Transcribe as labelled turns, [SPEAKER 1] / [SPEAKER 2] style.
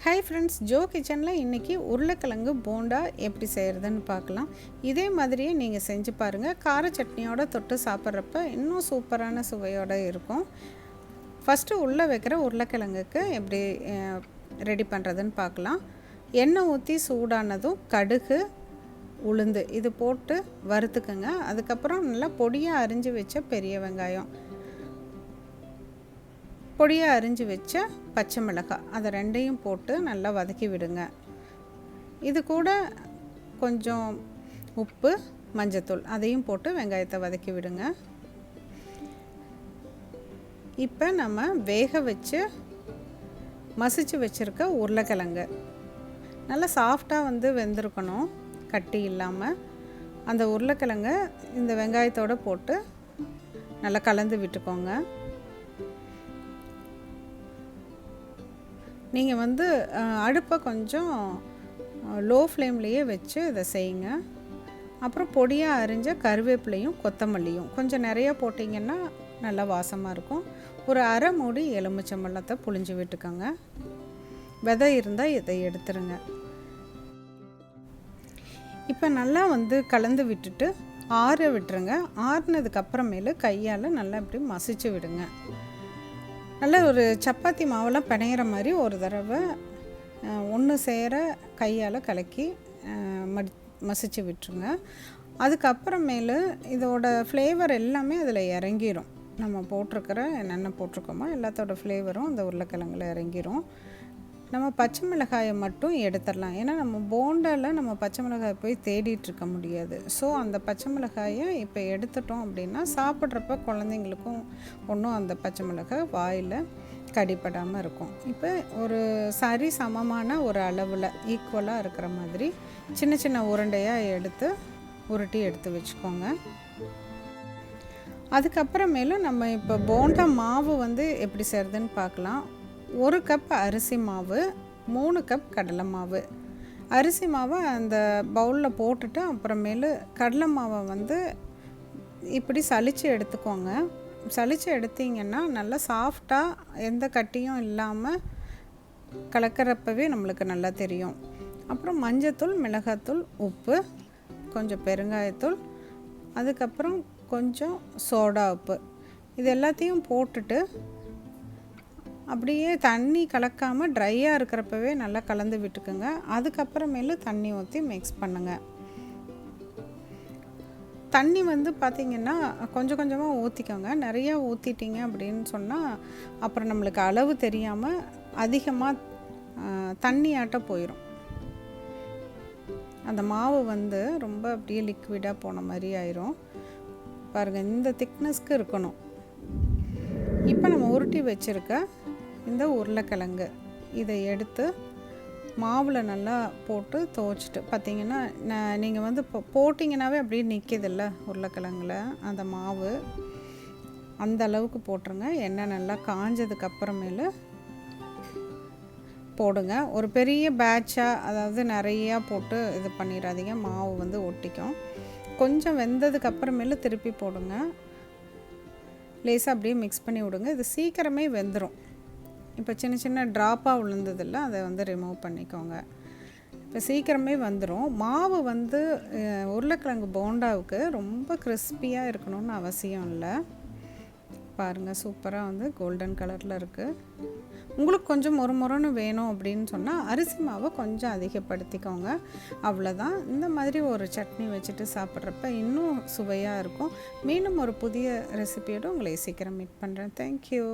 [SPEAKER 1] Hi friends, Joe கிச்சனில் இன்றைக்கி உருளைக்கிழங்கு போண்டா எப்படி செய்கிறதுன்னு பார்க்கலாம். இதே மாதிரியே நீங்கள் செஞ்சு பாருங்கள். கார சட்னியோட தொட்டு சாப்பிட்றப்ப இன்னும் சூப்பரான சுவையோடு இருக்கும். ஃபஸ்ட்டு உள்ளே வைக்கிற உருளைக்கிழங்குக்கு எப்படி ரெடி பண்ணுறதுன்னு பார்க்கலாம். எண்ணெய் ஊற்றி சூடானதும் கடுகு, உளுந்து இது போட்டு வறுத்துக்குங்க. அதுக்கப்புறம் நல்லா பொடியாக அரிஞ்சு வச்ச பெரிய வெங்காயம், பொடியாக அரிஞ்சு வச்ச பச்சை மிளகாய், அதை ரெண்டையும் போட்டு நல்லா வதக்கி விடுங்க. இது கூட கொஞ்சம் உப்பு, மஞ்சத்தூள் அதையும் போட்டு வெங்காயத்தை வதக்கி விடுங்க. இப்போ நம்ம வேக வச்சு மசிச்சு வச்சுருக்க உருளைக்கிழங்கு நல்லா சாஃப்டாக வெந்திருக்கணும், கட்டி இல்லாமல். அந்த உருளைக்கிழங்கை இந்த வெங்காயத்தோடு போட்டு நல்லா கலந்து விட்டுக்கோங்க. நீங்கள் அடுப்பை கொஞ்சம் லோ ஃப்ளேம்லேயே வச்சு இதை செய்யுங்க. அப்புறம் பொடியாக அரிஞ்ச கருவேப்பிலையும் கொத்தமல்லியும் கொஞ்சம் நிறையா போட்டிங்கன்னா நல்லா வாசமாக இருக்கும். ஒரு அரை மூடி எலுமிச்சம்பழத்தை புழிஞ்சு விட்டுக்கோங்க. விதை இருந்தால் இதை எடுத்துருங்க. இப்போ நல்லா கலந்து விட்டுட்டு ஆற விட்டுருங்க. ஆறுனதுக்கப்புறமேலு கையால் நல்லா இப்படி மசிச்சு விடுங்க. நல்லா ஒரு சப்பாத்தி மாவெல்லாம் பிணையிற மாதிரி ஒரு தடவை ஒன்று சேர கையால் கலக்கி மசிச்சு விட்டுருங்க. அதுக்கப்புறமேலு இதோட ஃப்ளேவர் எல்லாமே அதில் இறங்கிரும். நம்ம போட்டிருக்கிற என்னென்ன போட்டிருக்கோமோ எல்லாத்தோட ஃப்ளேவரும் அந்த உருளைக்கிழங்குல இறங்கிரும். நம்ம பச்சை மிளகாயை மட்டும் எடுத்துடலாம். ஏன்னா நம்ம போண்டாவில் நம்ம பச்சை மிளகாய் போய் தேடிட்டுருக்க முடியாது. ஸோ அந்த பச்சை மிளகாயை இப்போ எடுத்துட்டோம் அப்படின்னா சாப்பிட்றப்ப குழந்தைங்களுக்கும் ஒன்றும் அந்த பச்சை மிளகாய் வாயில் கடிப்படாமல் இருக்கும். இப்போ ஒரு சரி சமமான ஒரு அளவில் ஈக்குவலாக இருக்கிற மாதிரி சின்ன சின்ன உருண்டையாக உருட்டி எடுத்து வச்சுக்கோங்க. அதுக்கப்புறமேலும் நம்ம இப்போ போண்டா மாவு எப்படி செய்கிறதுன்னு பார்க்கலாம். 1 கப் அரிசி மாவு, 3 கப் கடலை மாவு. அரிசி மாவை அந்த பவுலில் போட்டுட்டு அப்புறமேலு கடலை மாவை இப்படி சலித்து எடுத்துக்கோங்க. சலித்து எடுத்திங்கன்னா நல்லா சாஃப்டாக எந்த கட்டியும் இல்லாமல் கலக்கிறப்பவே நம்மளுக்கு நல்லா தெரியும். அப்புறம் மஞ்சத்தூள், மிளகாத்தூள், உப்பு, கொஞ்சம் பெருங்காயத்தூள், அதுக்கப்புறம் கொஞ்சம் சோடா உப்பு, இது எல்லாத்தையும் போட்டுட்டு அப்படியே தண்ணி கலக்காமல் ட்ரையாக இருக்கிறப்பவே நல்லா கலந்து விட்டுக்குங்க. அதுக்கப்புறமேலு தண்ணி ஊற்றி மிக்ஸ் பண்ணுங்கள். தண்ணி பார்த்திங்கன்னா கொஞ்சம் கொஞ்சமாக ஊற்றிக்கோங்க. நிறையா ஊற்றிட்டிங்க அப்படின்னு சொன்னால் அப்புறம் நம்மளுக்கு அளவு தெரியாமல் அதிகமாக தண்ணியாட்ட போயிடும். அந்த மாவு ரொம்ப அப்படியே லிக்விடாக போன மாதிரி ஆயிரும். பாருங்கள், இந்த திக்னஸ்க்கு இருக்கணும். இப்போ நம்ம உருட்டி வச்சுருக்க இந்த உருளைக்கிழங்கு இதை எடுத்து மாவில் நல்லா போட்டு துவைச்சிட்டு பார்த்திங்கன்னா நீங்கள் போட்டிங்கனாவே அப்படியே நிற்கிதில்ல உருளைக்கிழங்குல அந்த மாவு, அந்த அளவுக்கு போட்டுருங்க. எண்ணெய் நல்லா காஞ்சதுக்கப்புறமேலு போடுங்க. ஒரு பெரிய பேட்சாக, அதாவது நிறையா போட்டு இது பண்ணிடாதீங்க, மாவு ஒட்டிக்கும். கொஞ்சம் வெந்ததுக்கப்புறமேலு திருப்பி போடுங்க. லேசாக அப்படியே மிக்ஸ் பண்ணி விடுங்க. இது சீக்கிரமே வெந்துடும். இப்போ சின்ன சின்ன ட்ராப்பாக விழுந்ததில்ல, அதை ரிமூவ் பண்ணிக்கோங்க. இப்போ சீக்கிரமே வந்துடும். மாவு உருளைக்கிழங்கு போண்டாவுக்கு ரொம்ப கிறிஸ்பியாக இருக்கணும்னு அவசியம் இல்லை. பாருங்கள், சூப்பராக கோல்டன் கலரில் இருக்குது. உங்களுக்கு கொஞ்சம் மொறுமொறுன்னு வேணும் அப்படின்னு சொன்னால் அரிசி மாவை கொஞ்சம் அதிகப்படுத்திக்கோங்க. அவ்வளோதான். இந்த மாதிரி ஒரு சட்னி வச்சுட்டு சாப்பிட்றப்ப இன்னும் சுவையாக இருக்கும். மீண்டும் ஒரு புதிய ரெசிபியோடு உங்களை சீக்கிரம் மீட் பண்ணுறேன். தேங்க்யூ.